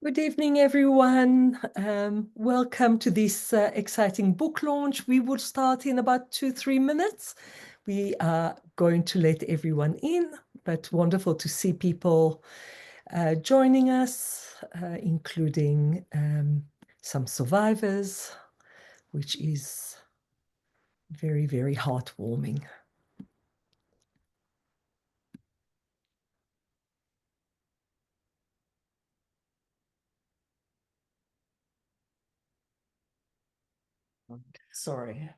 Good evening, everyone. Welcome to this exciting book launch. We will start in about 2-3 minutes. We are going to let everyone in, but wonderful to see people joining us, including some survivors, which is very, very heartwarming. Sorry.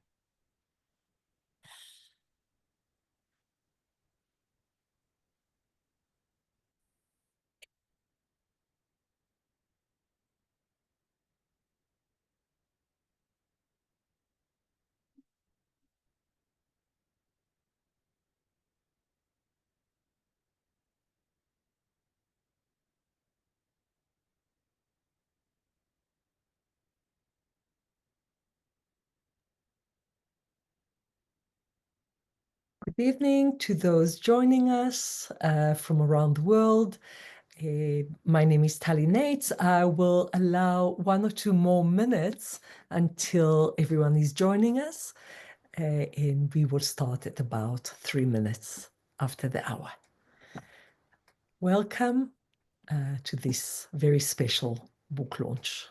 Good evening to those joining us from around the world. My name is Tali Nates. I will allow 1 or 2 more minutes until everyone is joining us, and we will start at about 3 minutes after the hour. Welcome to this very special book launch.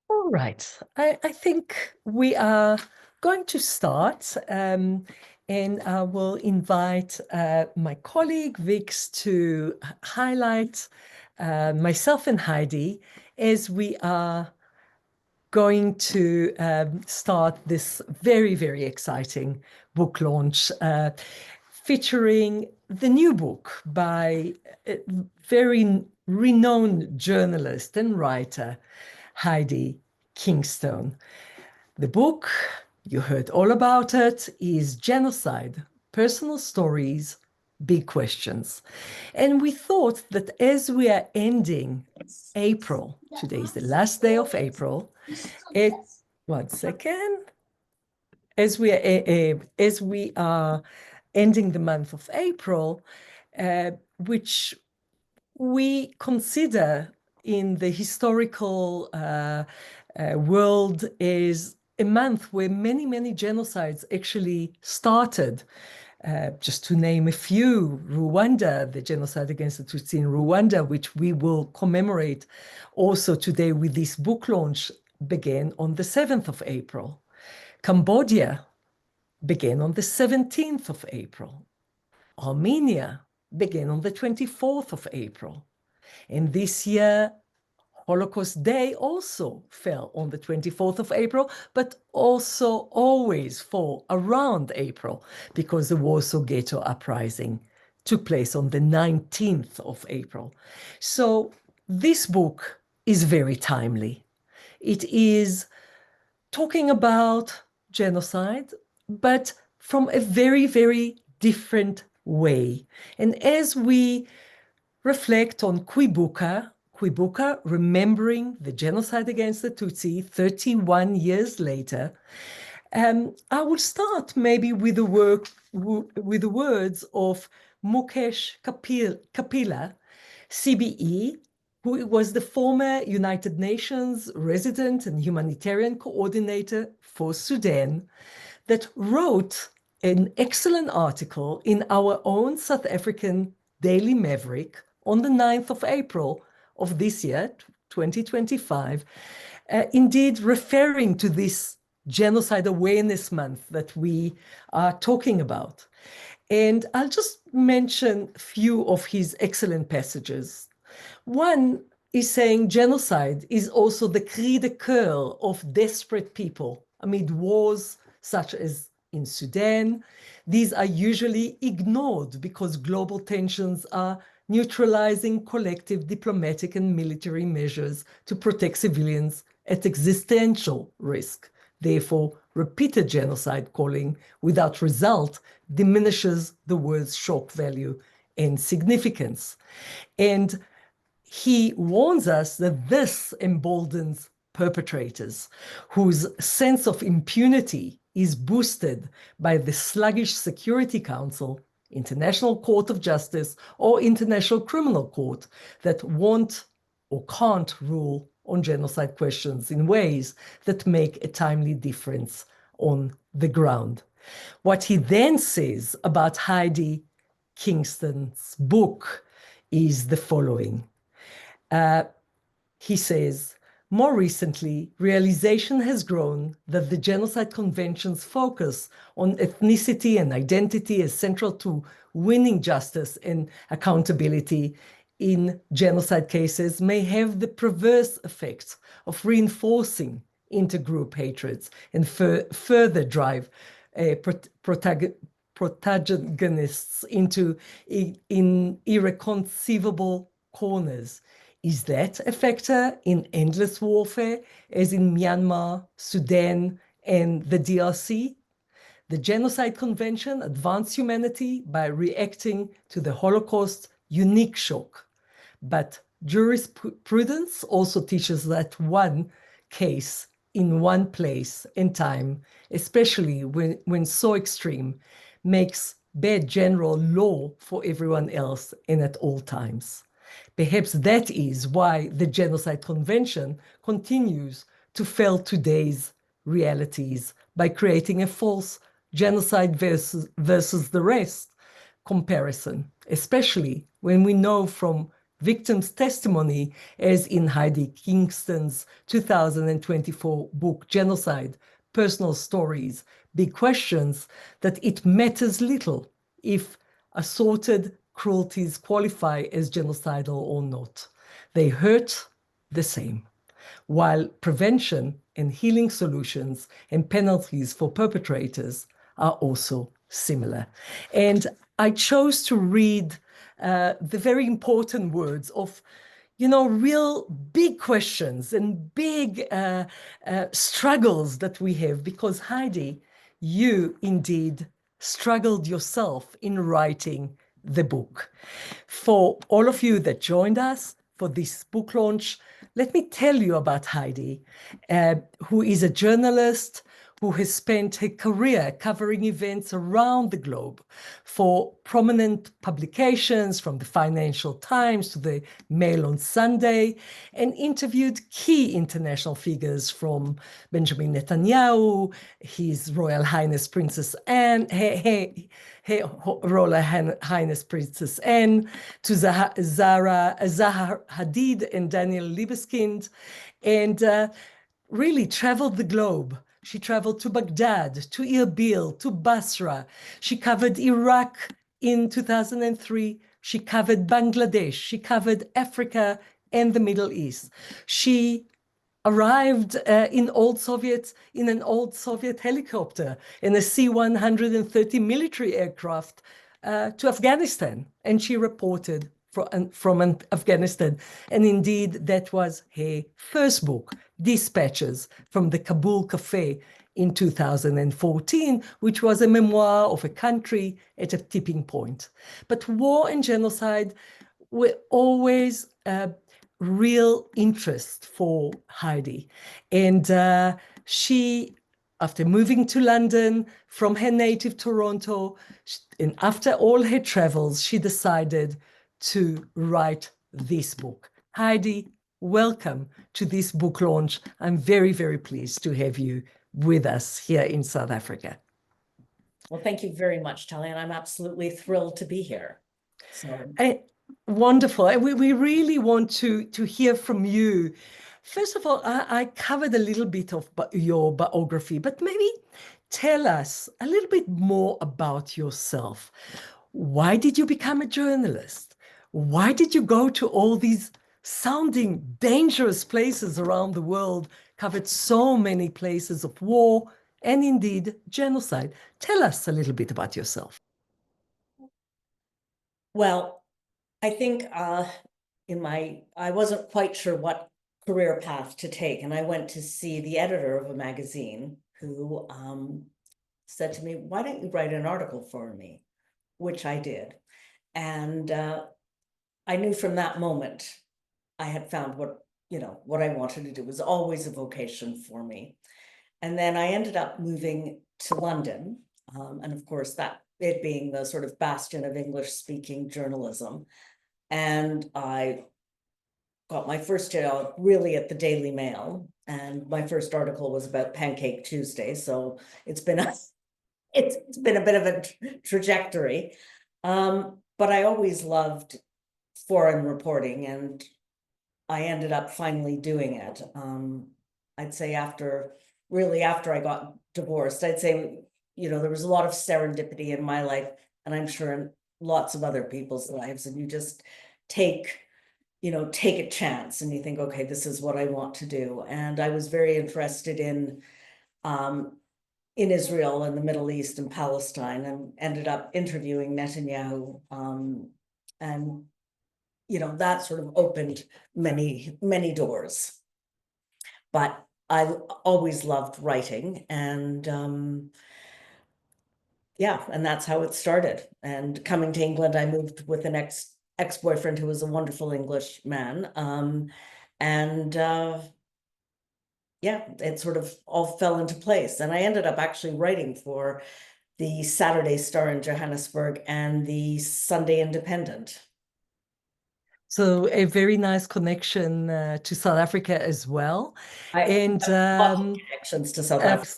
All right, I think we are going to start, and I will invite my colleague Vix to highlight myself and Heidi as we are going to start this very, very exciting book launch featuring the new book by a very renowned journalist and writer, Heidi Kingstone. The book, you heard all about it, is Genocide, Personal Stories, Big Questions. And we thought that as we are ending April, today is the last day of April, one second. As we are ending the month of April, which we consider in the historical world is a month where many, many genocides actually started. Just to name a few, Rwanda, the genocide against the Tutsi in Rwanda, which we will commemorate also today with this book launch, began on the 7th of April. Cambodia began on the 17th of April. Armenia began on the 24th of April. And this year, Holocaust Day also fell on the 24th of April, but also always fall around April because the Warsaw Ghetto Uprising took place on the 19th of April. So this book is very timely. It is talking about genocide, but from a very, very different way. And as we reflect on Kwibuka, remembering the genocide against the Tutsi 31 years later, I will start maybe with the words of Mukesh Kapila, CBE, who was the former United Nations resident and humanitarian coordinator for Sudan, that wrote an excellent article in our own South African Daily Maverick on the 9th of April of this year, 2025, indeed referring to this Genocide Awareness Month that we are talking about. And I'll just mention a few of his excellent passages. One is saying genocide is also the cri de coeur of desperate people amid wars such as in Sudan. These are usually ignored because global tensions are neutralizing collective diplomatic and military measures to protect civilians at existential risk. Therefore, repeated genocide calling without result diminishes the word's shock value and significance. And he warns us that this emboldens perpetrators whose sense of impunity is boosted by the sluggish Security Council, International Court of Justice, or International Criminal Court that won't or can't rule on genocide questions in ways that make a timely difference on the ground. What he then says about Heidi Kingstone's book is the following. He says, more recently, realization has grown that the Genocide Convention's focus on ethnicity and identity is central to winning justice and accountability in genocide cases may have the perverse effect of reinforcing intergroup hatreds and further drive protagonists into irreconcilable corners. Is that a factor in endless warfare, as in Myanmar, Sudan, and the DRC? The Genocide Convention advanced humanity by reacting to the Holocaust's unique shock. But jurisprudence also teaches that one case in one place and time, especially when so extreme, makes bad general law for everyone else and at all times. Perhaps that is why the Genocide Convention continues to fail today's realities by creating a false genocide versus the rest comparison, especially when we know from victims' testimony, as in Heidi Kingstone's 2024 book, Genocide, Personal Stories, Big Questions, that it matters little if assorted cruelties qualify as genocidal or not. They hurt the same, while prevention and healing solutions and penalties for perpetrators are also similar. And I chose to read the very important words of, real big questions and big struggles that we have, because Heidi, you indeed struggled yourself in writing the book. For all of you that joined us for this book launch, let me tell you about Heidi, who is a journalist who has spent her career covering events around the globe for prominent publications from the Financial Times to the Mail on Sunday, and interviewed key international figures from Benjamin Netanyahu, His Royal Highness Princess Anne, Her Royal Highness Princess Anne, to Zaha Hadid and Daniel Libeskind, and really traveled the globe. She traveled to Baghdad, to Erbil, to Basra. She covered Iraq in 2003. She covered Bangladesh. She covered Africa and the Middle East. She arrived in an old Soviet helicopter in a C-130 military aircraft to Afghanistan, and she reported from Afghanistan. And indeed, that was her first book, Dispatches from the Kabul Cafe, in 2014, which was a memoir of a country at a tipping point. But war and genocide were always real interest for Heidi. And she, after moving to London from her native Toronto, and after all her travels, she decided to write this book. Heidi, welcome to this book launch. I'm very, very pleased to have you with us here in South Africa. Well, thank you very much, Talia, and I'm absolutely thrilled to be here. Wonderful. And we really want to hear from you. First of all, I covered a little bit of your biography, but maybe tell us a little bit more about yourself. Why did you become a journalist? Why did you go to all these sounding dangerous places around the world, covered so many places of war and indeed genocide. Tell us a little bit about yourself. Well, I think I wasn't quite sure what career path to take, and I went to see the editor of a magazine who said to me, "Why don't you write an article for me?" Which I did, and I knew from that moment I had found what I wanted to do. It was always a vocation for me. And then I ended up moving to London, and of course that it being the sort of bastion of English speaking journalism. And I got my first job really at the Daily Mail, and my first article was about Pancake Tuesday. So it's been a it's been a bit of a trajectory. But I always loved foreign reporting, and I ended up finally doing it. I'd say after I got divorced, I'd say, there was a lot of serendipity in my life, and I'm sure in lots of other people's lives, and you just take, take a chance and you think, okay, this is what I want to do. And I was very interested in Israel and the Middle East and Palestine, and ended up interviewing Netanyahu. And that sort of opened many, many doors. But I always loved writing, and yeah, and that's how it started. And coming to England, I moved with an ex-boyfriend who was a wonderful English man. And yeah, it sort of all fell into place. And I ended up actually writing for the Saturday Star in Johannesburg and the Sunday Independent. So a very nice connection to South Africa as well. I And have lots of connections to South Africa.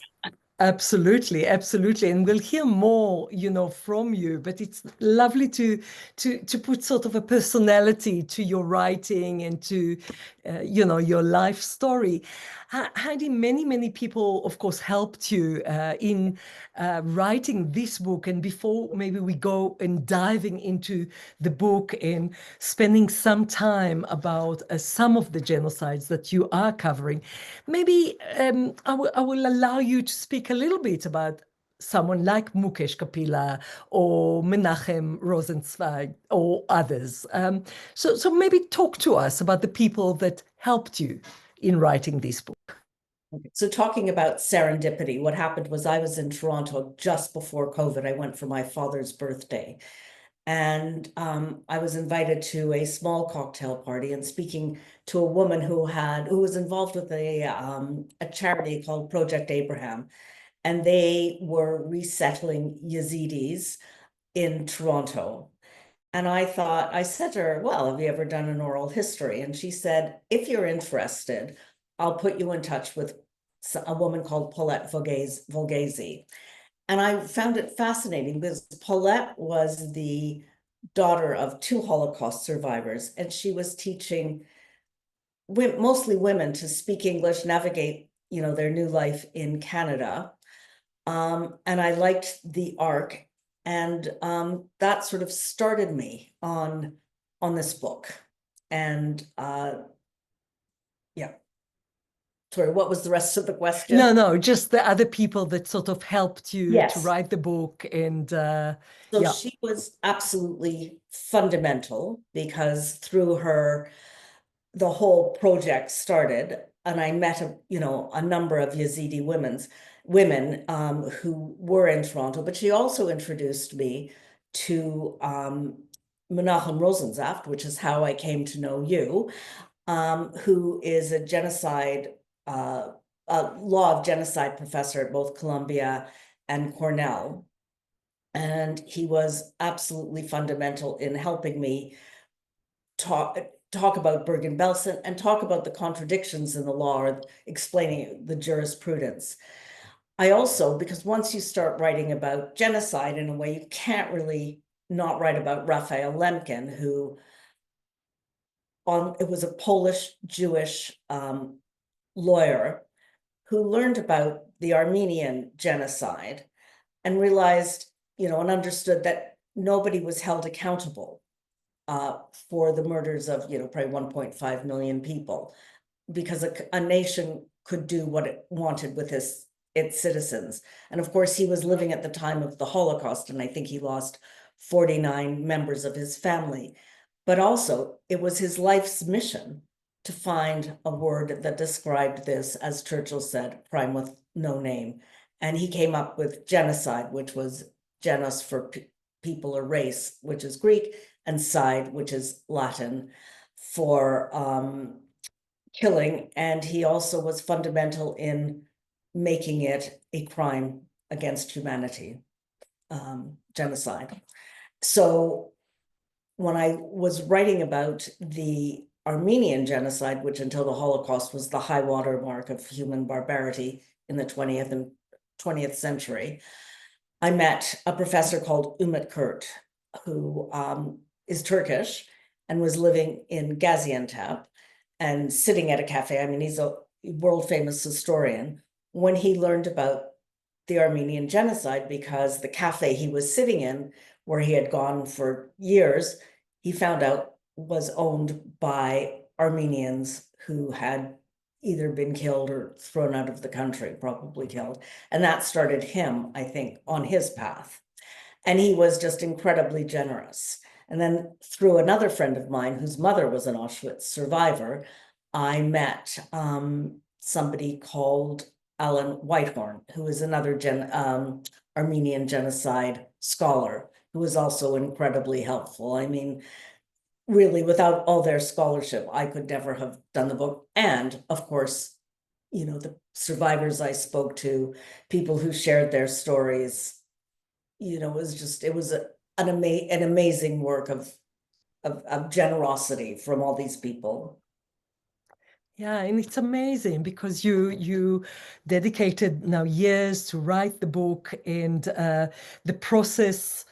absolutely, absolutely, and we'll hear more, from you. But it's lovely to put sort of a personality to your writing and to, your life story. Heidi, many people, of course, helped you in writing this book. And before maybe we go and diving into the book and spending some time about some of the genocides that you are covering, maybe I will allow you to speak a little bit about someone like Mukesh Kapila or Menachem Rosenzweig or others. So maybe talk to us about the people that helped you in writing this book. Okay. So talking about serendipity, what happened was I was in Toronto just before COVID. I went for my father's birthday, and I was invited to a small cocktail party and speaking to a woman who was involved with a charity called Project Abraham, and they were resettling Yazidis in Toronto. And I said to her, "Well, have you ever done an oral history?" And she said, "If you're interested, I'll put you in touch with a woman called Paulette Volgese." And I found it fascinating because Paulette was the daughter of two Holocaust survivors, and she was teaching mostly women to speak English, navigate, their new life in Canada. And I liked the arc, and that sort of started me on this book. And yeah. Sorry, what was the rest of the question? No, just the other people that sort of helped you to Yes. write the book. And So yeah. she was absolutely fundamental, because through her, the whole project started, and I met a number of Yazidi women who were in Toronto. But she also introduced me to Menachem Rosenzweig, which is how I came to know you, who is a law of genocide professor at both Columbia and Cornell. And he was absolutely fundamental in helping me talk about Bergen-Belsen and talk about the contradictions in the law, or explaining the jurisprudence. I also, because once you start writing about genocide in a way, you can't really not write about Raphael Lemkin, who it was a Polish Jewish lawyer who learned about the Armenian genocide and realized, and understood that nobody was held accountable. for the murders of, probably 1.5 million people, because a nation could do what it wanted with its citizens. And of course, he was living at the time of the Holocaust, and I think he lost 49 members of his family. But also, it was his life's mission to find a word that described this, as Churchill said, crime with no name. And he came up with genocide, which was genus for people or race, which is Greek, and side, which is Latin, for killing. And he also was fundamental in making it a crime against humanity, genocide. So when I was writing about the Armenian genocide, which until the Holocaust was the high water mark of human barbarity in the 20th century, I met a professor called Umut Kurt, who is Turkish and was living in Gaziantep and sitting at a cafe. I mean, he's a world famous historian, when he learned about the Armenian genocide, because the cafe he was sitting in, where he had gone for years, he found out was owned by Armenians who had either been killed or thrown out of the country, probably killed. And that started him, I think, on his path. And he was just incredibly generous. And then through another friend of mine whose mother was an Auschwitz survivor, I met somebody called Alan Whitehorn, who is another Armenian genocide scholar, who was also incredibly helpful. I mean, really, without all their scholarship, I could never have done the book. And of course, the survivors I spoke to, people who shared their stories, it was an amazing work of generosity from all these people. Yeah, and it's amazing because you dedicated now years to write the book, and the process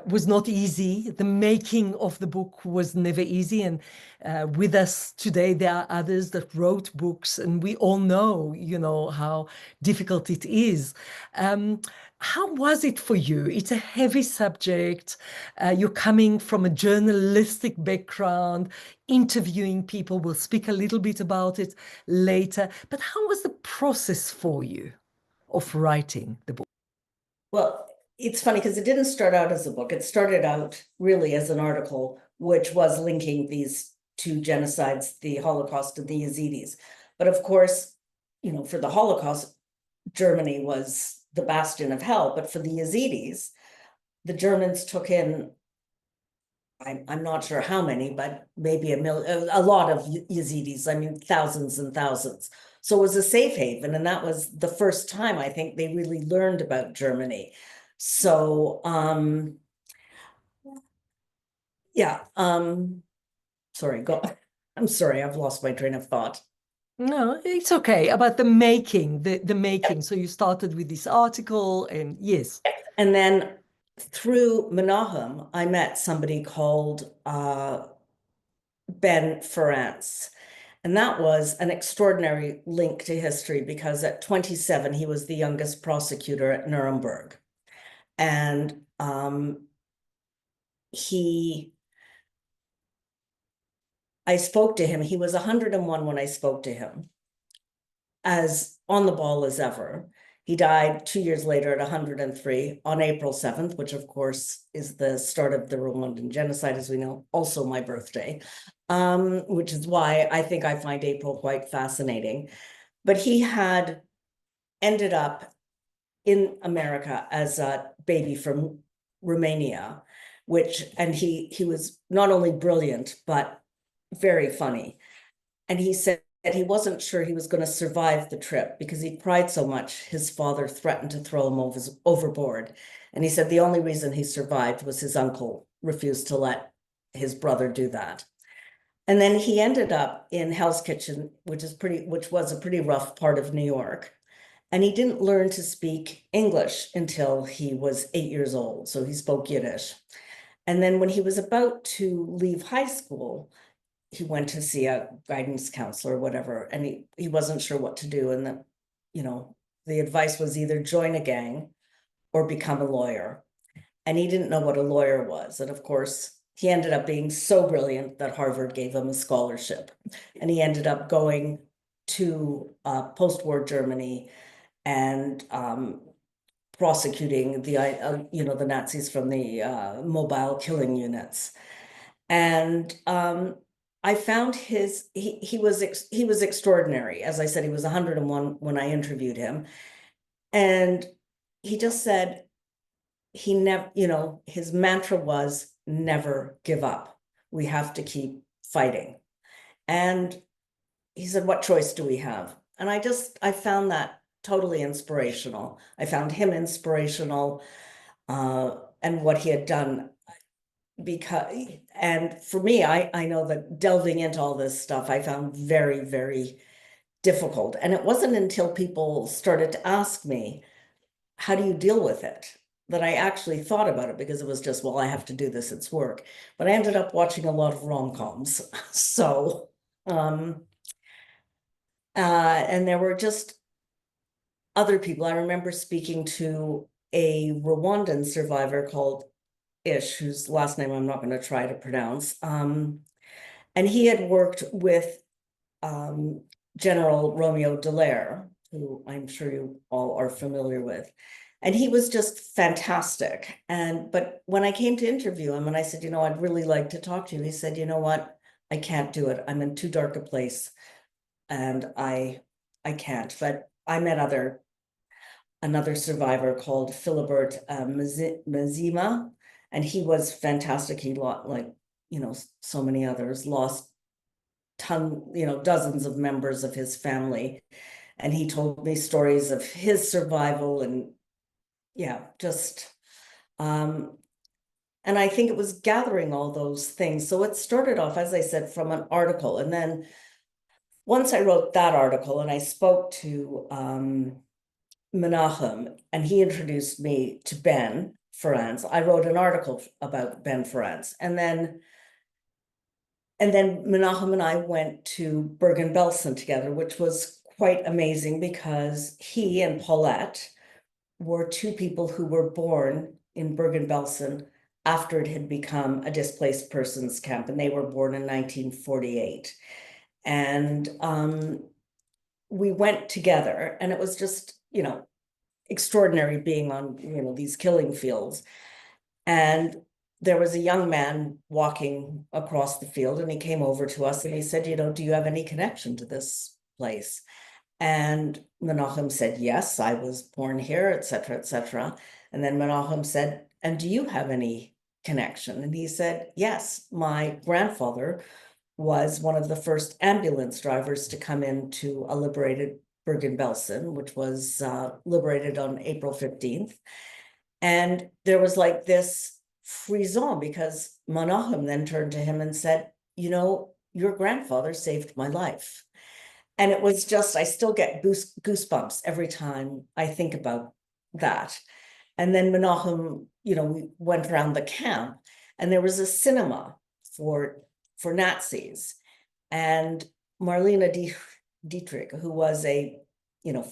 was not easy. The making of the book was never easy. And with us today, there are others that wrote books, and we all know, how difficult it is. How was it for you? It's a heavy subject. You're coming from a journalistic background, interviewing people. We'll speak a little bit about it later. But how was the process for you of writing the book? Well, it's funny because it didn't start out as a book. It started out really as an article, which was linking these two genocides, the Holocaust and the Yazidis. But of course, for the Holocaust, Germany was the bastion of hell. But for the Yazidis, the Germans took in, I'm not sure how many, but maybe a lot of Yazidis. I mean, thousands and thousands. So it was a safe haven. And that was the first time I think they really learned about Germany. So, yeah, sorry, go. I'm sorry, I've lost my train of thought. No, it's okay. About the making, the making. So you started with this article, and yes. And then through Menahem, I met somebody called Ben Ferrance. And that was an extraordinary link to history, because at 27, he was the youngest prosecutor at Nuremberg. And I spoke to him. He was 101 when I spoke to him, as on the ball as ever. He died 2 years later at 103 on April 7th, which of course is the start of the Rwandan genocide, as we know, also my birthday, which is why I think I find April quite fascinating. But he had ended up in America as a baby from Romania, and he was not only brilliant, but very funny. And he said that he wasn't sure he was going to survive the trip because he cried so much. His father threatened to throw him overboard. And he said the only reason he survived was his uncle refused to let his brother do that. And then he ended up in Hell's Kitchen, which was a pretty rough part of New York. And he didn't learn to speak English until he was 8 years old. So he spoke Yiddish. And then when he was about to leave high school, he went to see a guidance counselor or whatever, and he wasn't sure what to do. And the advice was either join a gang or become a lawyer. And he didn't know what a lawyer was. And of course, he ended up being so brilliant that Harvard gave him a scholarship. And he ended up going to post-war Germany and prosecuting the Nazis from the mobile killing units. And I found he was extraordinary. As I said, he was 101 when I interviewed him. And he just said he never, his mantra was never give up. We have to keep fighting. And he said, what choice do we have? And I found that totally inspirational. I found him inspirational, and what he had done. And for me, I know that delving into all this stuff, I found very, very difficult. And it wasn't until people started to ask me, how do you deal with it? That I actually thought about it, because it was just, well, I have to do this, it's work. But I ended up watching a lot of rom-coms. So, and there were just other people. I remember speaking to a Rwandan survivor called Ish, whose last name I'm not going to try to pronounce. And he had worked with General Romeo Dallaire, who I'm sure you all are familiar with. And he was just fantastic. But when I came to interview him and I said, I'd really like to talk to you, he said, you know what? I can't do it. I'm in too dark a place and I can't. But I met another survivor called Philibert Mazima, and he was fantastic. He lost, so many others, lost dozens of members of his family. And he told me stories of his survival and and I think it was gathering all those things. So it started off, as I said, from an article. And then once I wrote that article and I spoke to Menachem, and he introduced me to Ben Ferencz. I wrote an article about Ben Ferencz. And then Menachem and I went to Bergen-Belsen together, which was quite amazing because he and Paulette were two people who were born in Bergen-Belsen after it had become a displaced persons camp, and they were born in 1948. And we went together, and it was just, extraordinary being on, these killing fields. And there was a young man walking across the field, and he came over to us and he said, do you have any connection to this place? And Menachem said, yes, I was born here, et cetera, et cetera. And then Menachem said, and do you have any connection? And he said, yes, my grandfather was one of the first ambulance drivers to come into a liberated Bergen-Belsen, which was liberated on April 15th. And there was like this frisson, because Menachem then turned to him and said, your grandfather saved my life. And it was just, I still get goosebumps every time I think about that. And then Menachem, we went around the camp, and there was a cinema for Nazis. And Marlene Dietrich, who was a,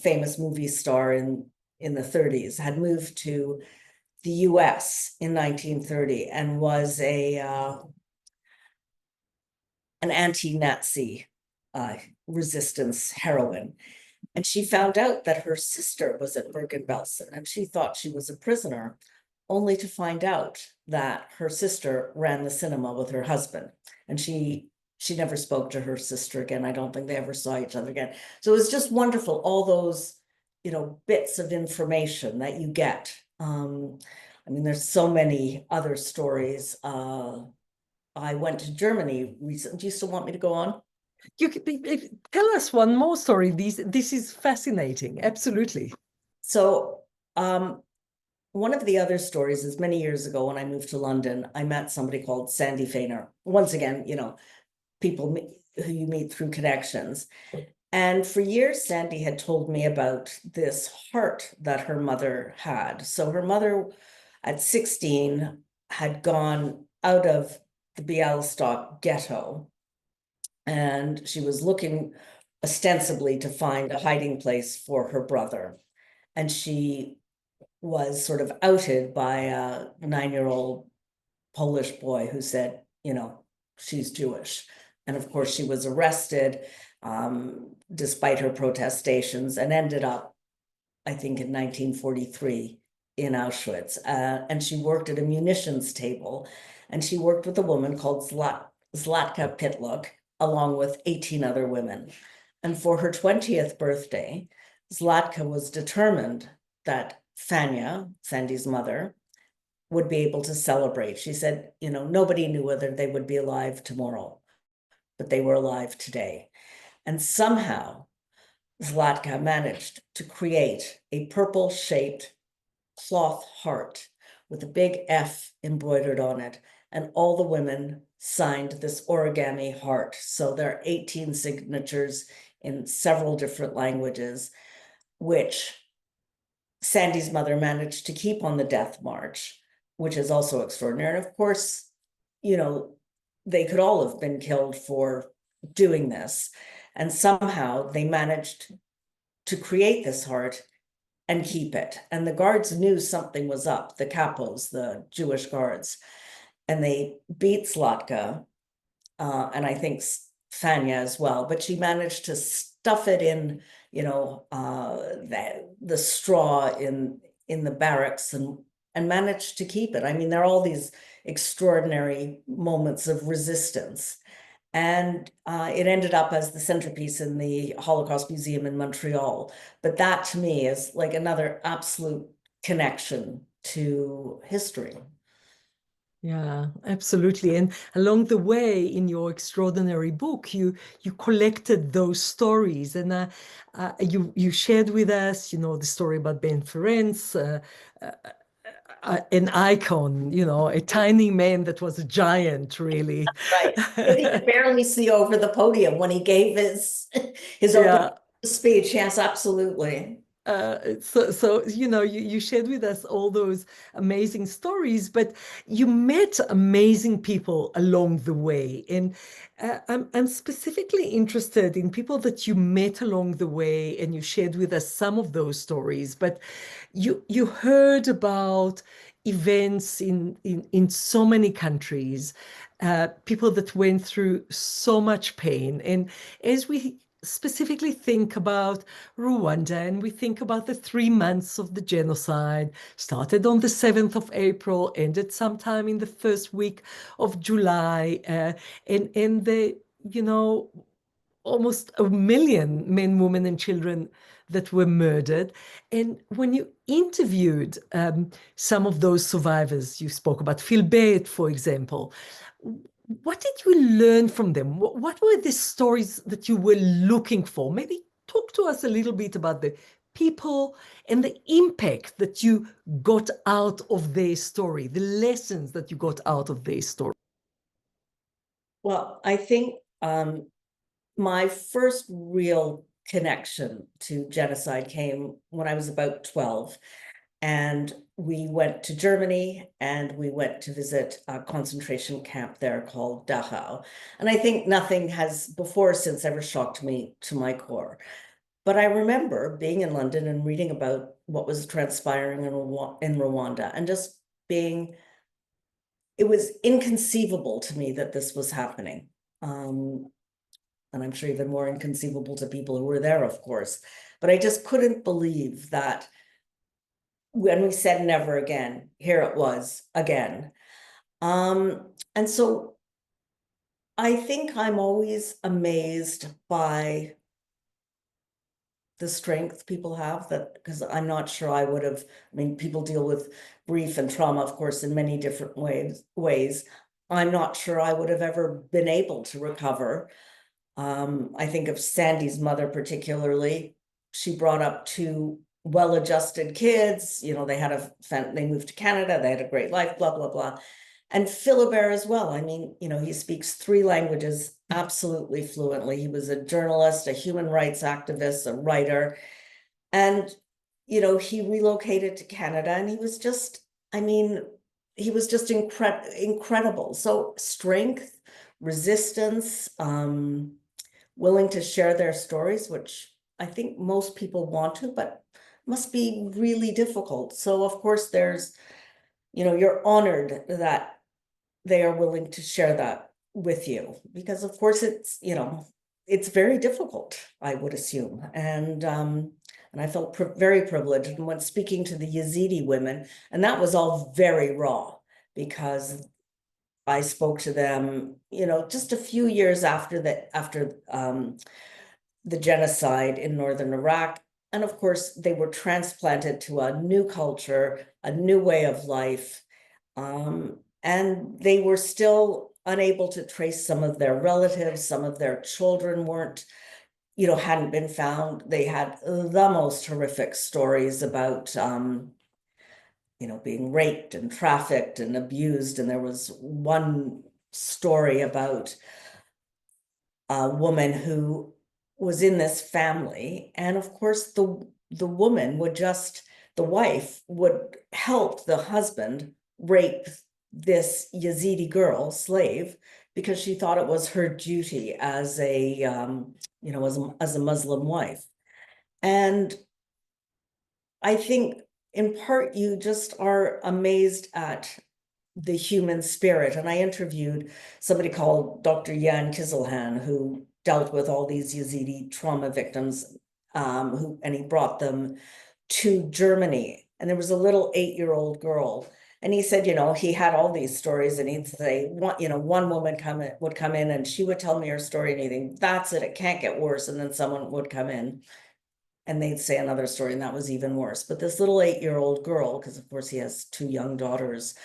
famous movie star in the 30s, had moved to the US in 1930 and was an anti-Nazi resistance heroine. And she found out that her sister was at Bergen-Belsen, and she thought she was a prisoner, only to find out that her sister ran the cinema with her husband. And she never spoke to her sister again. I don't think they ever saw each other again. So it was just wonderful, all those, bits of information that you get. There's so many other stories. I went to Germany recently. Do you still want me to go on? You could tell us one more story. This is fascinating. Absolutely. So one of the other stories is many years ago when I moved to London, I met somebody called Sandy Fainer. Once again, people who you meet through connections. And for years, Sandy had told me about this heart that her mother had. So her mother at 16 had gone out of the Bialystok ghetto, and she was looking ostensibly to find a hiding place for her brother. And she was sort of outed by a 9-year-old Polish boy who said, she's Jewish. And of course, she was arrested despite her protestations and ended up, I think, in 1943 in Auschwitz. And she worked at a munitions table, and she worked with a woman called Zlatka Pitluk, along with 18 other women. And for her 20th birthday, Zlatka was determined that Fanya, Sandy's mother, would be able to celebrate. She said, nobody knew whether they would be alive tomorrow, but they were alive today. And somehow Zlatka managed to create a purple-shaped cloth heart with a big F embroidered on it. And all the women signed this origami heart. So there are 18 signatures in several different languages, which Sandy's mother managed to keep on the death march, which is also extraordinary. And of course, they could all have been killed for doing this. And somehow they managed to create this heart and keep it. And the guards knew something was up, the capos, the Jewish guards, and they beat Zlatka, and I think Fanya as well, but she managed to stuff it in, the straw in the barracks and managed to keep it. I mean, there are all these extraordinary moments of resistance. And it ended up as the centerpiece in the Holocaust Museum in Montreal. But that to me is like another absolute connection to history. Yeah, absolutely. And along the way in your extraordinary book, you collected those stories, and you shared with us, the story about Ben Ferencz, uh, an icon, a tiny man that was a giant, really. Right. He could barely see over the podium when he gave his opening Yeah. speech. Yes, absolutely. So you shared with us all those amazing stories, but you met amazing people along the way, and I'm specifically interested in people that you met along the way, and you shared with us some of those stories. But you heard about events in so many countries, people that went through so much pain, and as we specifically think about Rwanda, and we think about the 3 months of the genocide, started on the 7th of April, ended sometime in the first week of July, and the, almost 1 million men, women, and children that were murdered. And when you interviewed some of those survivors, you spoke about Phil Bett, for example. What did you learn from them? What were the stories that you were looking for? Maybe talk to us a little bit about the people and the impact that you got out of their story, the lessons that you got out of their story. Well, I think my first real connection to genocide came when I was about 12. And we went to Germany and we went to visit a concentration camp there called Dachau. And I think nothing has before or since ever shocked me to my core. But I remember being in London and reading about what was transpiring in Rwanda and just being, it was inconceivable to me that this was happening. And I'm sure even more inconceivable to people who were there, of course. But I just couldn't believe that when we said never again, here it was again. And so I think I'm always amazed by the strength people have, that because I'm not sure I would have, I mean, people deal with grief and trauma, of course, in many different ways. I'm not sure I would have ever been able to recover. I think of Sandy's mother particularly. She brought up two well-adjusted kids. They moved to Canada. They had a great life, blah, blah, blah. And Philibert as well. I mean, he speaks 3 languages absolutely fluently. He was a journalist, a human rights activist, a writer. And, he relocated to Canada and he was just, incredible. So strength, resistance, willing to share their stories, which I think most people want to, but must be really difficult. So of course you're honored that they are willing to share that with you, because of course it's, it's very difficult, I would assume. And I felt very privileged. And when speaking to the Yazidi women, and that was all very raw, because I spoke to them, just a few years after the genocide in northern Iraq. And of course, they were transplanted to a new culture, a new way of life. And they were still unable to trace some of their relatives. Some of their children weren't, hadn't been found. They had the most horrific stories about, being raped and trafficked and abused. And there was one story about a woman who was in this family, and of course the woman would just, the wife would help the husband rape this Yazidi girl slave, because she thought it was her duty as a as a Muslim wife. And I think in part you just are amazed at the human spirit. And I interviewed somebody called Dr. Jan Kizelhan, who dealt with all these Yazidi trauma victims, and he brought them to Germany. And there was a little 8-year-old girl. And he said, he had all these stories, and he'd say, one woman would come in and she would tell me her story, and he'd think, that's it can't get worse. And then someone would come in and they'd say another story, and that was even worse. But this little 8-year-old girl, because of course he has 2 young daughters,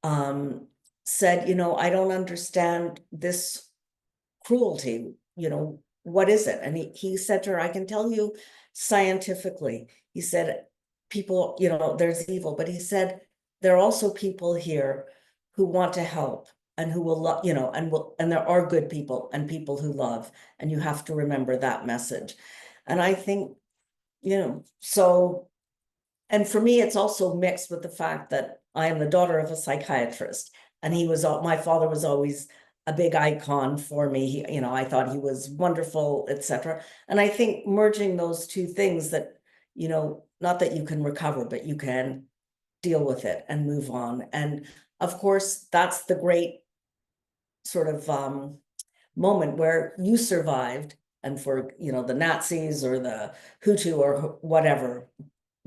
said, I don't understand this cruelty, what is it? And he said to her, I can tell you scientifically. He said, people, there's evil, but he said, there are also people here who want to help and who will love, and there are good people and people who love, and you have to remember that message. And I think, so, and for me, it's also mixed with the fact that I am the daughter of a psychiatrist, and my father was always a big icon for me. I thought he was wonderful, etc. And I think merging those two things, that, not that you can recover, but you can deal with it and move on. And of course, that's the great sort of moment where you survived, and for, the Nazis or the Hutu or whatever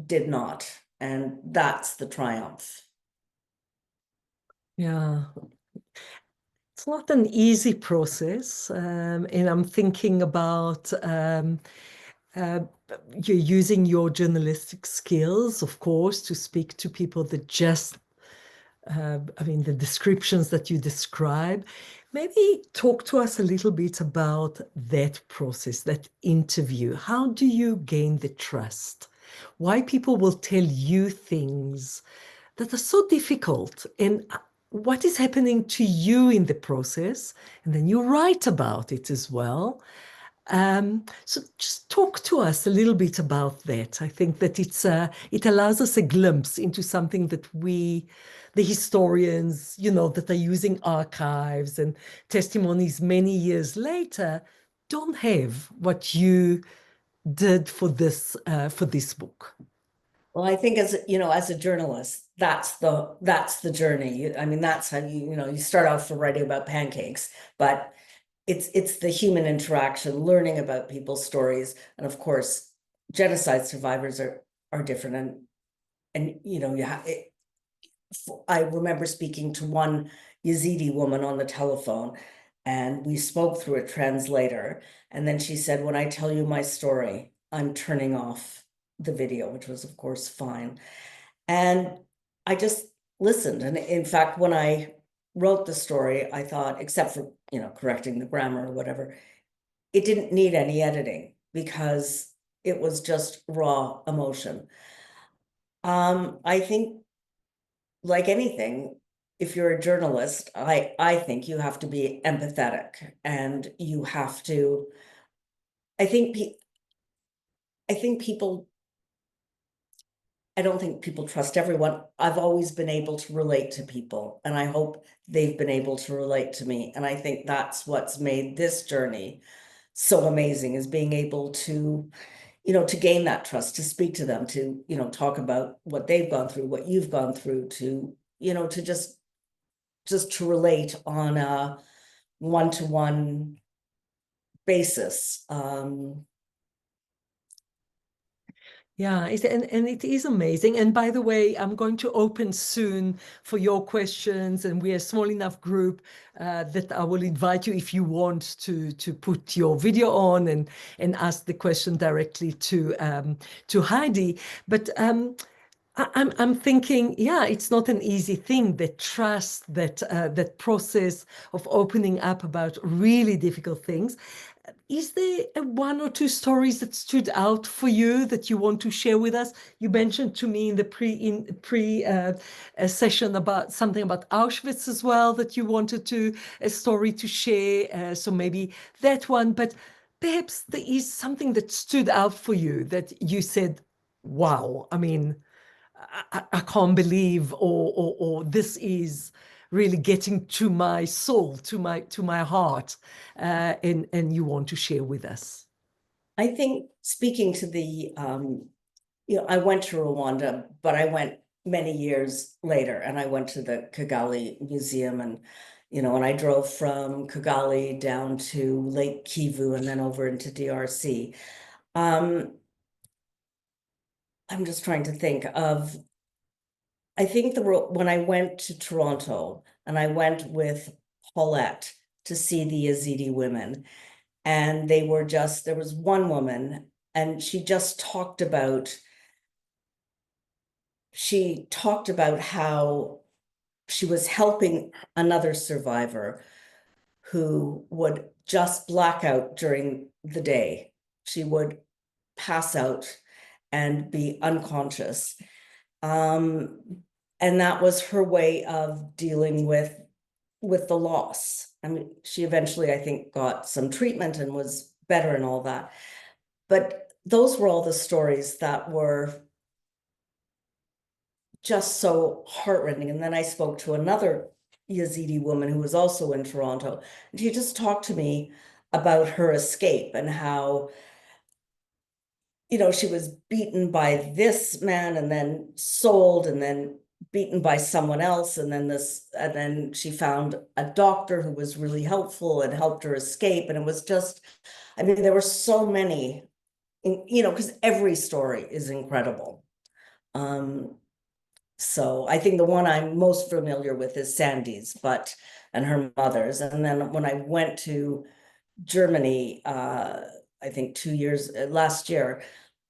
did not. And that's the triumph. Yeah, it's not an easy process. And I'm thinking about uh, you're using your journalistic skills, of course, to speak to people that just, the descriptions that you describe. Maybe talk to us a little bit about that process, that interview. How do you gain the trust? Why people will tell you things that are so difficult, and what is happening to you in the process, and then you write about it as well. So just talk to us a little bit about that. I think that it allows us a glimpse into something that we, the historians, that are using archives and testimonies many years later, don't have what you did for this book. Well, I think as a journalist, that's the journey. That's how you start off for writing about pancakes, but it's the human interaction, learning about people's stories. And of course, genocide survivors are different. And I remember speaking to one Yazidi woman on the telephone, and we spoke through a translator. And then she said, when I tell you my story, I'm turning off the video, which was of course fine. And I just listened. And in fact, when I wrote the story, I thought, except for, correcting the grammar or whatever, it didn't need any editing, because it was just raw emotion. I think, like anything, if you're a journalist, I think you have to be empathetic, and you have to, I think, I think people, I don't think people trust everyone. I've always been able to relate to people, and I hope they've been able to relate to me. And I think that's what's made this journey so amazing, is being able to, to gain that trust, to speak to them, to, talk about what they've gone through, what you've gone through, to, to just just to relate on a one-to-one basis. Yeah, and it is amazing. And by the way, I'm going to open soon for your questions, and we're a small enough group that I will invite you if you want to put your video on and ask the question directly to Heidi. But I'm thinking, yeah, it's not an easy thing. That trust, that process of opening up about really difficult things. Is there one or two stories that stood out for you that you want to share with us? You mentioned to me in the pre session about something about Auschwitz as well, that you wanted to a story to share. So maybe that one, but perhaps there is something that stood out for you that you said, "Wow!" I mean, I can't believe, or this is really getting to my soul, to my heart, and you want to share with us. I think speaking to I went to Rwanda, but I went many years later, and I went to the Kigali Museum, and I drove from Kigali down to Lake Kivu and then over into DRC. Um, I'm just trying to think of, I think when I went to Toronto and I went with Paulette to see the Yazidi women, and there was one woman, and she talked about how she was helping another survivor who would just black out during the day. She would pass out and be unconscious. Um, and that was her way of dealing with the loss. I mean, she eventually, I think, got some treatment and was better and all that. But those were all the stories that were just so heartrending. And then I spoke to another Yazidi woman who was also in Toronto, and she just talked to me about her escape and how, she was beaten by this man and then sold and then beaten by someone else. And then she found a doctor who was really helpful and helped her escape. And it was just, I mean, there were so many, because every story is incredible. So I think the one I'm most familiar with is Sandy's, and her mother's. And then when I went to Germany, I think last year,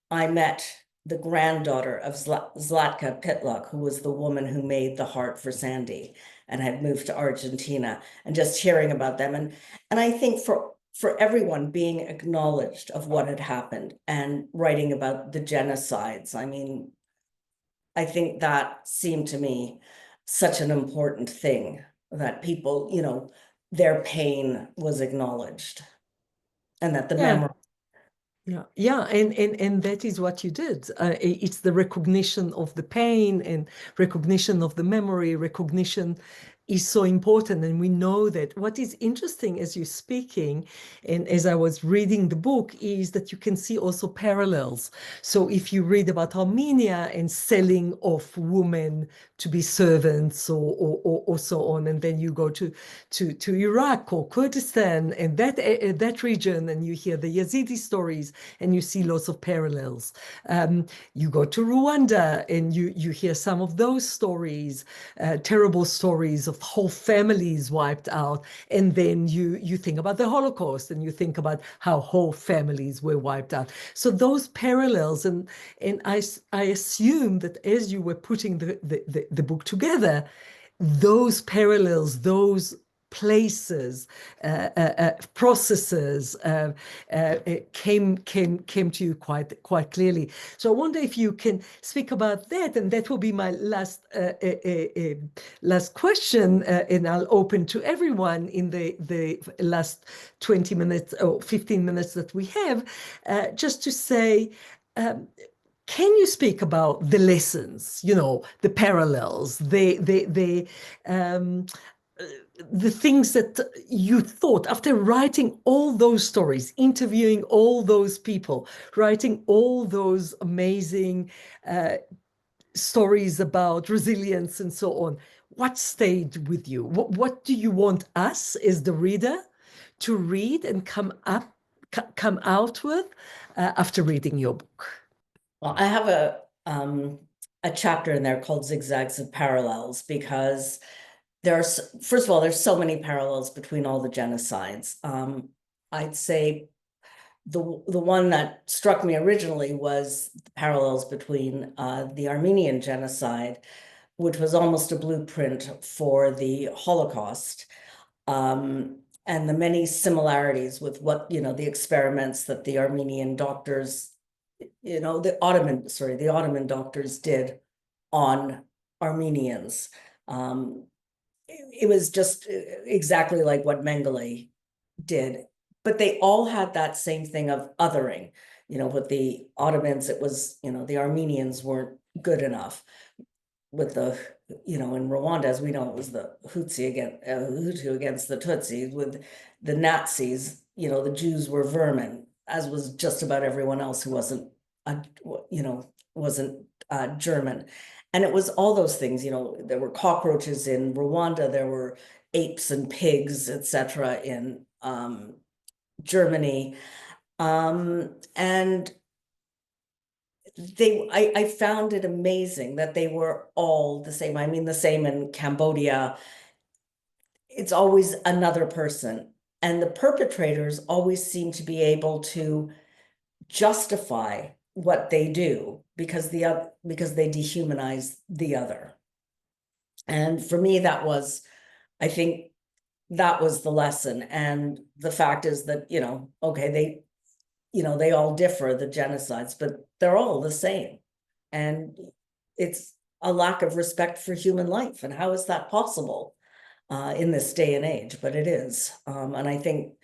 I met the granddaughter of Zlatka Pitlock, who was the woman who made the heart for Sandy and had moved to Argentina, and just hearing about them. And I think for everyone being acknowledged of what had happened and writing about the genocides, I mean, I think that seemed to me such an important thing, that people, their pain was acknowledged, and that the Yeah, memory. yeah, and that is what you did. It's the recognition of the pain and recognition of the memory. Recognition is so important, and we know that. What is interesting as you're speaking, and as I was reading the book, is that you can see also parallels. So if you read about Armenia and selling of women to be servants, or so on, and then you go to Iraq or Kurdistan and that region, and you hear the Yazidi stories, and you see lots of parallels. You go to Rwanda and you hear some of those stories, terrible stories of whole families wiped out, and then you think about the Holocaust and you think about how whole families were wiped out. So those parallels, and I assume that as you were putting the book together, those parallels, those places, processes came to you quite clearly. So I wonder if you can speak about that, and that will be my last question, and I'll open to everyone in the last 20 minutes or 15 minutes that we have, just to say. Can you speak about the lessons, the parallels, um, the things that you thought after writing all those stories, interviewing all those people, writing all those amazing stories about resilience and so on? what stayed with you? What do you want us as the reader to read and come out with after reading your book? Well, I have a chapter in there called Zigzags of Parallels because first of all, there's so many parallels between all the genocides. I'd say the one that struck me originally was the parallels between the Armenian genocide, which was almost a blueprint for the Holocaust, and the many similarities with what, the experiments that the Armenian doctors, the Ottoman doctors did on Armenians. It was just exactly like what Mengele did, but they all had that same thing of othering. With the Ottomans, it was, the Armenians weren't good enough. With the, in Rwanda, as we know, it was the Hutu against the Tutsis. With the Nazis, the Jews were vermin, as was just about everyone else who wasn't, wasn't German. And it was all those things, there were cockroaches in Rwanda, there were apes and pigs, etc., in Germany. And I found it amazing that they were all the same. I mean, the same in Cambodia. It's always another person. And the perpetrators always seem to be able to justify what they do because they dehumanize the other. And for me, I think that was the lesson. And the fact is that, okay, they all differ, the genocides, but they're all the same. And it's a lack of respect for human life. And how is that possible in this day and age? But it is. And I think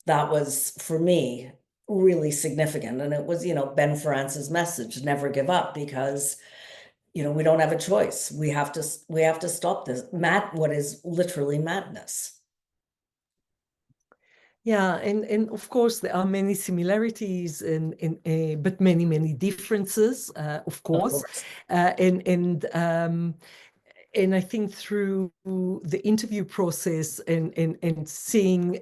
that was, for me, really significant. And it was, Ben France's message, never give up, because we don't have a choice. We have to stop this what is literally madness. Yeah, and of course there are many similarities and but many differences, of Of course, course. And I think through the interview process and seeing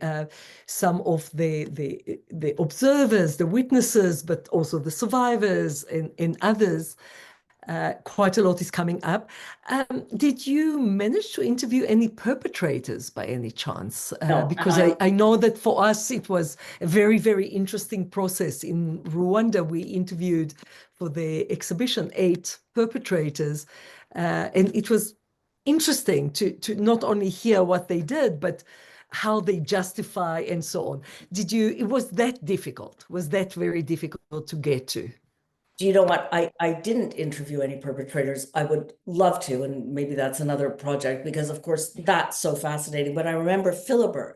some of the observers, the witnesses, but also the survivors and others. Quite a lot is coming up. Did you manage to interview any perpetrators by any chance? No, and Because I know that for us it was a very interesting process. In Rwanda, we interviewed for the exhibition 8 perpetrators, and it was interesting to not only hear what they did, but how they justify and so on. Was that difficult? Was that very difficult to get to? do you know what? I didn't interview any perpetrators. I would love to, and maybe that's another project because, of course, that's so fascinating. But I remember Philibert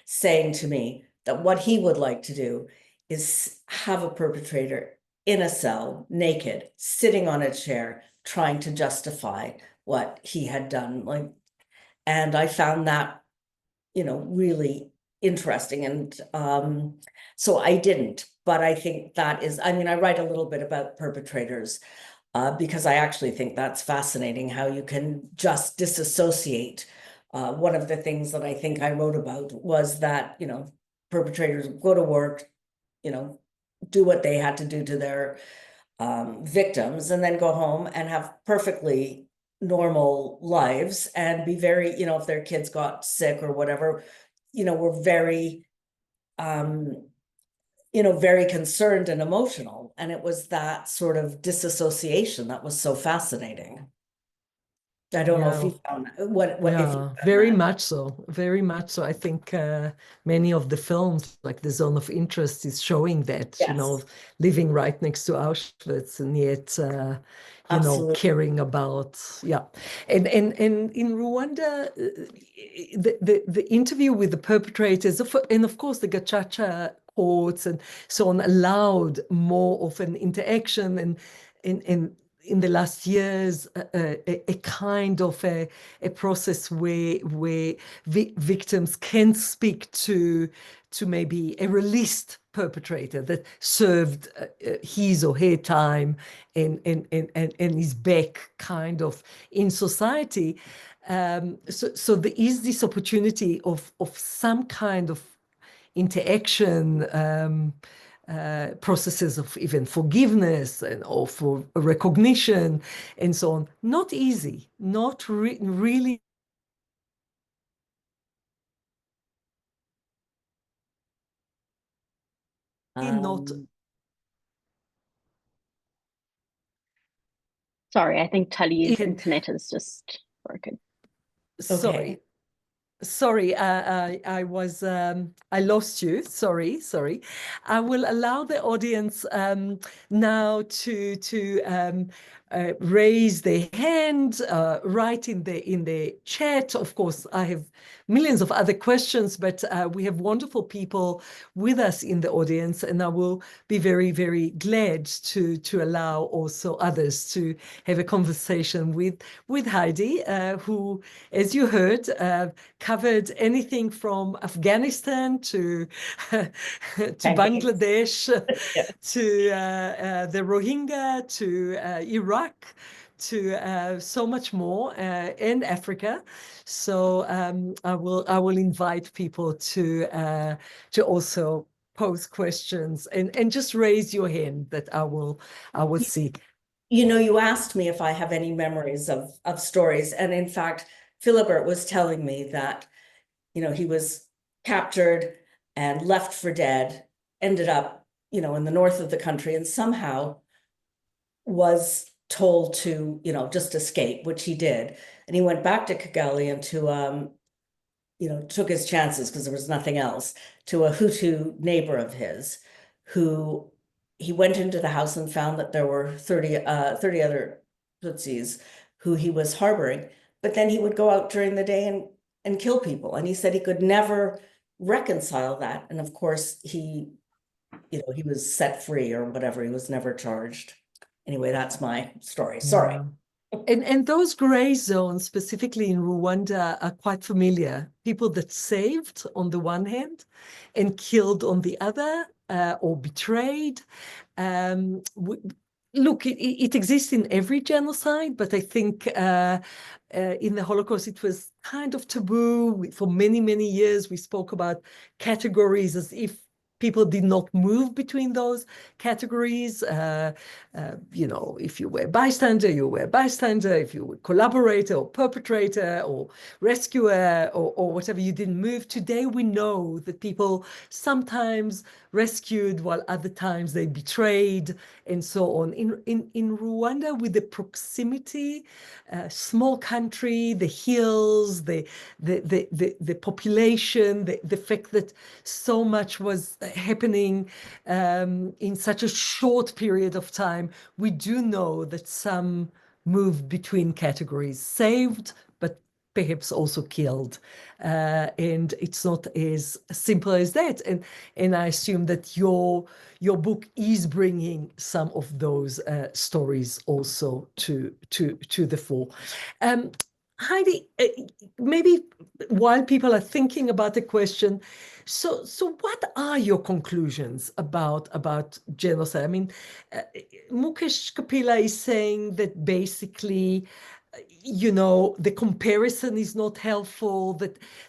saying to me that what he would like to do is have a perpetrator in a cell, naked, sitting on a chair, trying to justify what he had done. And I found that, really interesting. And so I didn't, but I think I write a little bit about perpetrators because I actually think that's fascinating how you can just disassociate. One of the things that I think I wrote about was that, perpetrators go to work, do what they had to do to their victims and then go home and have perfectly normal lives and be very, if their kids got sick or whatever, were very, very concerned and emotional. And it was that sort of disassociation that was so fascinating. I don't know if Yeah. you found what if you Yeah, found very that. much so. Very much so. I think many of the films, like The Zone of Interest, is showing that, Yes, living right next to Auschwitz and yet, absolutely. caring about, yeah. And in Rwanda, the interview with the perpetrators, and of course the Gacaca courts and so on, allowed more of an interaction and in the last years, a kind of a process where victims can speak to maybe a released perpetrator that served his or her time and is back kind of in society. So there is this opportunity of some kind of interaction, processes of even forgiveness and or for recognition and so on. Not easy, not really not Sorry, I think Tully's even, internet is just broken. sorry. Sorry, I lost you. Sorry. I will allow the audience now to raise their hand, write in the chat. Of course, I have millions of other questions, but we have wonderful people with us in the audience, and I will be very, very glad to allow also others to have a conversation with Heidi, who, as you heard, covered anything from Afghanistan to Bangladesh to the Rohingya to Iraq to so much more in Africa. So I will invite people to also pose questions and just raise your hand that I will see. You know, you asked me if I have any memories of stories, and in fact, Philibert was telling me that, you know, he was captured and left for dead, ended up, you know, in the north of the country, and somehow was told to, you know, just escape, which he did. And he went back to Kigali and to, you know, took his chances because there was nothing else, to a Hutu neighbor of his who he went into the house and found that there were 30 other Tutsis who he was harboring. But then he would go out during the day and kill people. And he said he could never reconcile that. And of course, he, you know, he was set free or whatever. He was never charged. Anyway, that's my story. Sorry. Yeah. And those gray zones, specifically in Rwanda, are quite familiar. People that saved on the one hand and killed on the other, or betrayed. Look, it exists in every genocide, but I think in the Holocaust, it was kind of taboo. For many, many years, we spoke about categories as if people did not move between those categories. You know, if you were bystander, you were bystander. If you were collaborator or perpetrator or rescuer or whatever, you didn't move. Today, we know that people sometimes rescued while other times they betrayed and so on. In Rwanda, with the proximity, small country, the hills, the population, the fact that so much was happening in such a short period of time, we do know that some moved between categories, saved, but perhaps also killed. And it's not as simple as that. And I assume that your book is bringing some of those stories also to the fore. Heidi, maybe while people are thinking about the question, so what are your conclusions about genocide? I mean, Mukesh Kapila is saying that basically, you know, the comparison is not helpful,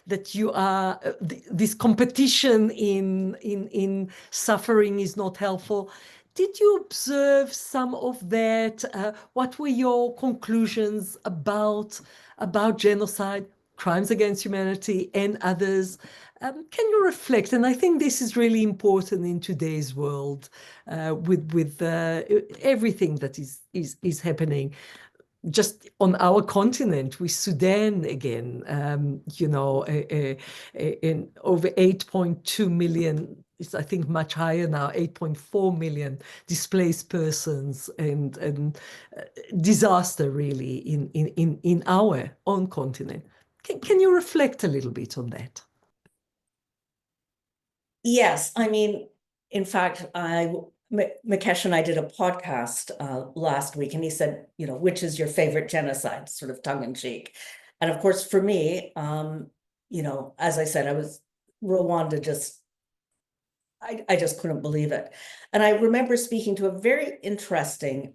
that you are this competition in suffering is not helpful. Did you observe some of that? What were your conclusions about genocide, crimes against humanity, and others? Can you reflect? And I think this is really important in today's world, with everything that is happening just on our continent, with Sudan again, you know, in over 8.2 million, it's I think much higher now, 8.4 million displaced persons, and disaster really in our own continent. Can you reflect a little bit on that? Yes, I mean, in fact, Mukesh and I did a podcast last week, and he said, you know, which is your favorite genocide, sort of tongue in cheek. And of course, for me, you know, as I said, I was Rwanda, just I just couldn't believe it. And I remember speaking to a very interesting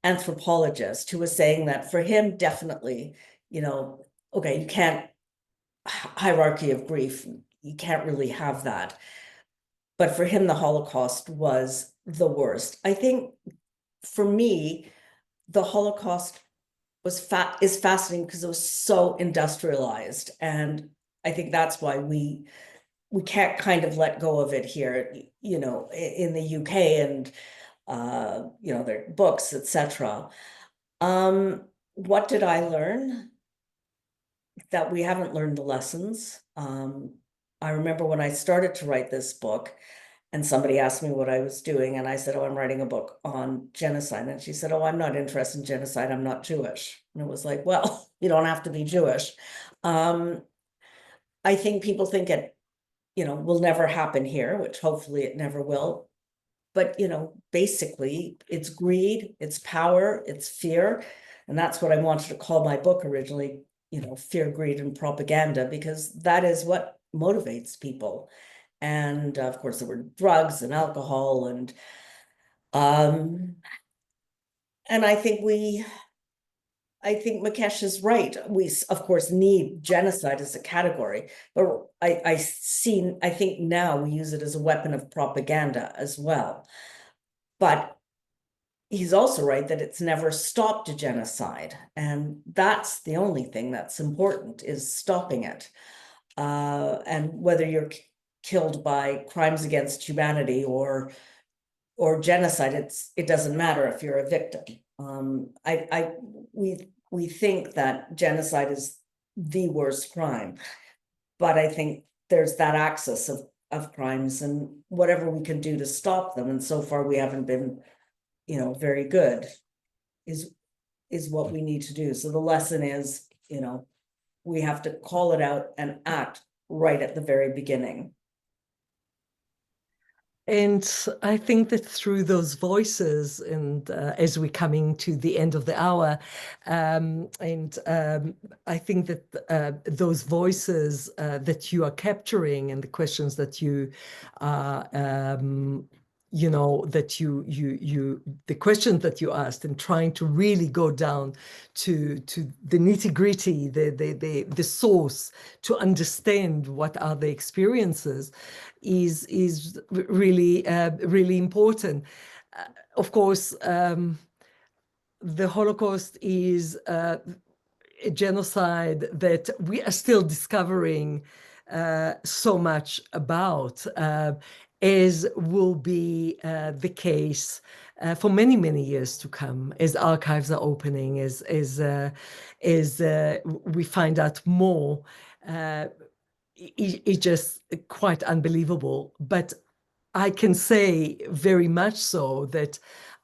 anthropologist who was saying that for him, definitely, you know, okay, you can't, hierarchy of grief, you can't really have that. But for him, the Holocaust was the worst. I think for me, the Holocaust is fascinating because it was so industrialized. And I think that's why we can't kind of let go of it here, you know, in the UK and you know, their books, etc. What did I learn? That we haven't learned the lessons. I remember when I started to write this book, and somebody asked me what I was doing, and I said, "Oh, I'm writing a book on genocide." And she said, "Oh, I'm not interested in genocide. I'm not Jewish." And it was like, well, you don't have to be Jewish. I think people think it, you know, will never happen here, which hopefully it never will. But, you know, basically it's greed, it's power, it's fear. And that's what I wanted to call my book originally, you know, Fear, Greed, and Propaganda, because that is what motivates people. And of course, there were drugs and alcohol um, and I think Mukesh is right. We, of course, need genocide as a category, but I think now we use it as a weapon of propaganda as well. But he's also right that it's never stopped a genocide. And that's the only thing that's important, is stopping it. And whether you're killed by crimes against humanity or genocide, it doesn't matter if you're a victim. We think that genocide is the worst crime, but I think there's that axis of crimes and whatever we can do to stop them. And so far we haven't been, you know, very good, is what we need to do. So the lesson is, you know, we have to call it out and act right at the very beginning. And I think that through those voices, and as we're coming to the end of the hour, I think that those voices that you are capturing and the questions that you are, you know, that the questions that you asked, and trying to really go down to the nitty-gritty, the source, to understand what are the experiences, is really really important. Of course, the Holocaust is a genocide that we are still discovering so much about, as will be the case for many, many years to come, as archives are opening, as we find out more. It's just quite unbelievable. But I can say very much so that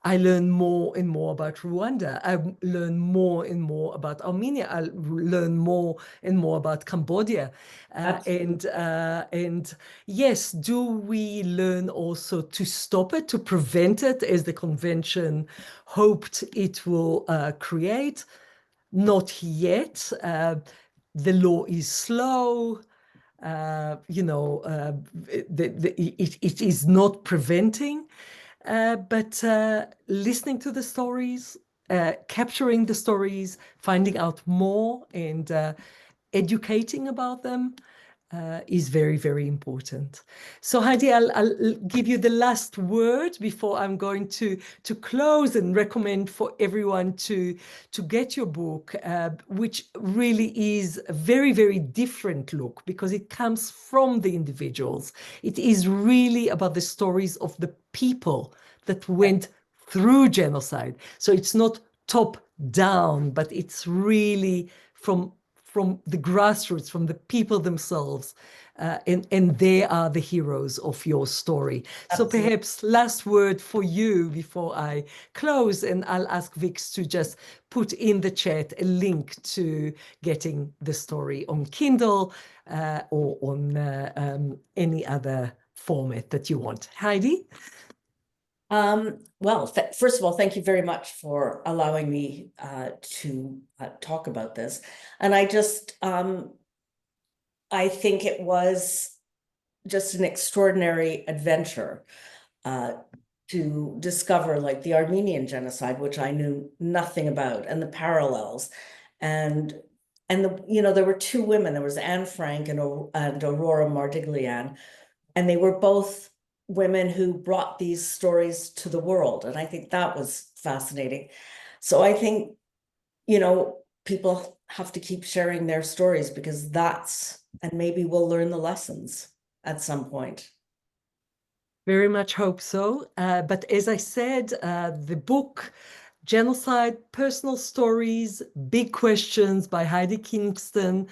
I learn more and more about Rwanda. I learn more and more about Armenia. I learn more and more about Cambodia. And yes, do we learn also to stop it, to prevent it, as the convention hoped it will create? Not yet. The law is slow. You know, it is not preventing, but listening to the stories, capturing the stories, finding out more, and educating about them is very, very important. So Heidi, I'll give you the last word before I'm going to close, and recommend for everyone to get your book, which really is a very, very different look, because it comes from the individuals. It is really about the stories of the people that went through genocide. So it's not top down, but it's really from the grassroots, from the people themselves, and they are the heroes of your story. Absolutely. So perhaps last word for you before I close, and I'll ask Vix to just put in the chat a link to getting the story on Kindle or on any other format that you want. Heidi? Well, first of all, thank you very much for allowing me to talk about this. And I think it was just an extraordinary adventure to discover, like, the Armenian genocide, which I knew nothing about, and the parallels. And And there were two women. There was Anne Frank and Aurora Mardiglian, and they were both women who brought these stories to the world. And I think that was fascinating. So I think, people have to keep sharing their stories because and maybe we'll learn the lessons at some point. Very much hope so. But as I said, the book, Genocide, Personal Stories, Big Questions by Heidi Kingstone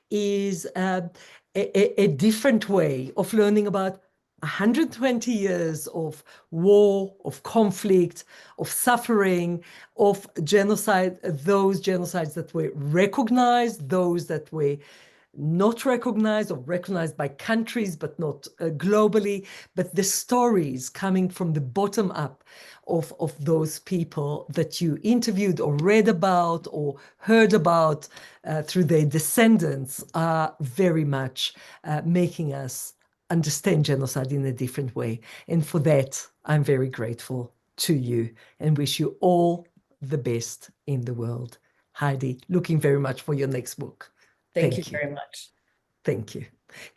is a different way of learning about 120 years of war, of conflict, of suffering, of genocide, those genocides that were recognized, those that were not recognized or recognized by countries, but not globally, but the stories coming from the bottom up of those people that you interviewed or read about or heard about through their descendants are very much making us understand genocide in a different way. And for that, I'm very grateful to you and wish you all the best in the world. Heidi, looking very much for your next book. Thank you Thank you. very much. Thank you.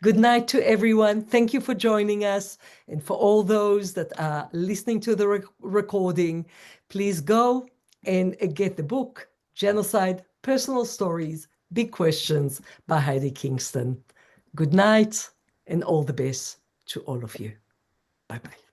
Good night to everyone. Thank you for joining us. And for all those that are listening to the recording, please go and get the book, Genocide, Personal Stories, Big Questions by Heidi Kingstone. Good night and all the best to all of you. Bye-bye.